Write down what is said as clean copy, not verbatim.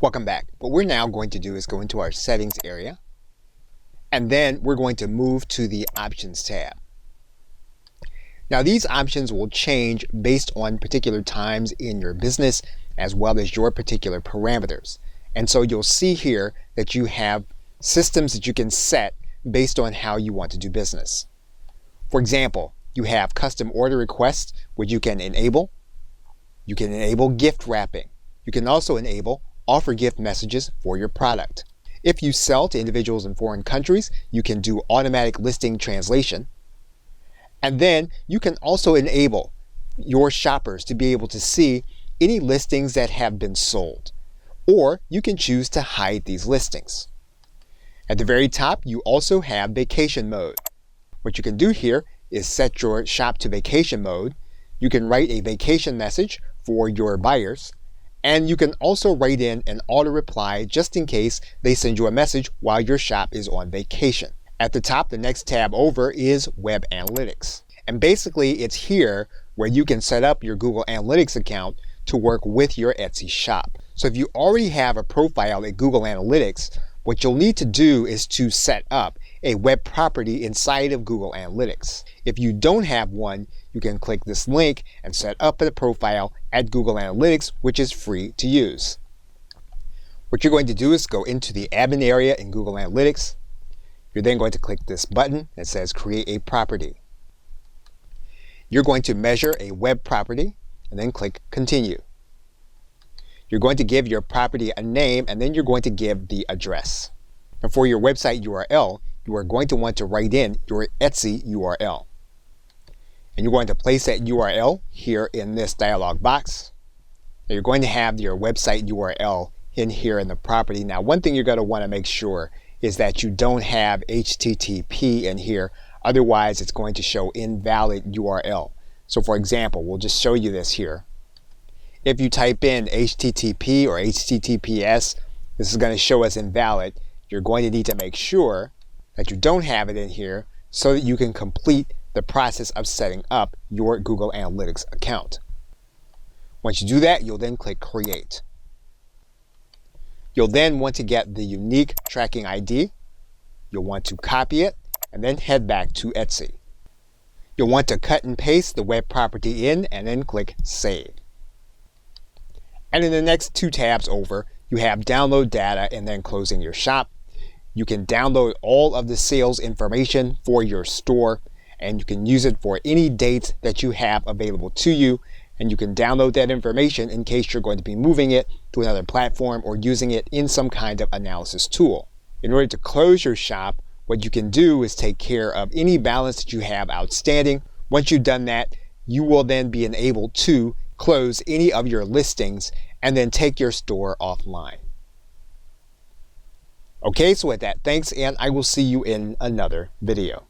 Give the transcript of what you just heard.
Welcome back. What we're now going to do is go into our settings area, and then we're going to move to the options tab. Now these options will change based on particular times in your business as well as your particular parameters. And so you'll see here that you have systems that you can set based on how you want to do business. For example, you have custom order requests, which you can enable. You can enable gift wrapping. You can also enable offer gift messages for your product. If you sell to individuals in foreign countries, you can do automatic listing translation. And then you can also enable your shoppers to be able to see any listings that have been sold. Or you can choose to hide these listings. At the very top, you also have vacation mode. What you can do here is set your shop to vacation mode. You can write a vacation message for your buyers. And you can also write in an auto reply just in case they send you a message while your shop is on vacation. At the top, the next tab over is Web Analytics. And basically it's here where you can set up your Google Analytics account to work with your Etsy shop. So if you already have a profile at Google Analytics, what you'll need to do is to set up a web property inside of Google Analytics. If you don't have one, you can click this link and set up a profile at Google Analytics, which is free to use. What you're going to do is go into the admin area in Google Analytics. You're then going to click this button that says Create a Property. You're going to measure a web property and then click Continue. You're going to give your property a name and then you're going to give the address. Now for your website URL, you are going to want to write in your Etsy URL. And you're going to place that URL here in this dialog box. Now you're going to have your website URL in here in the property. Now one thing you're going to want to make sure is that you don't have HTTP in here. Otherwise it's going to show invalid URL. So for example, we'll just show you this here. If you type in HTTP or HTTPS, this is going to show us invalid. You're going to need to make sure that you don't have it in here so that you can complete the process of setting up your Google Analytics account. Once you do that, you'll then click Create. You'll then want to get the unique tracking ID. You'll want to copy it and then head back to Etsy. You'll want to cut and paste the web property in and then click Save. And in the next two tabs over, you have Download Data and then Closing Your Shop. You can download all of the sales information for your store and you can use it for any dates that you have available to you. And you can download that information in case you're going to be moving it to another platform or using it in some kind of analysis tool. In order to close your shop, what you can do is take care of any balance that you have outstanding. Once you've done that, you will then be enabled to close any of your listings and then take your store offline. Okay, so with that, thanks, and I will see you in another video.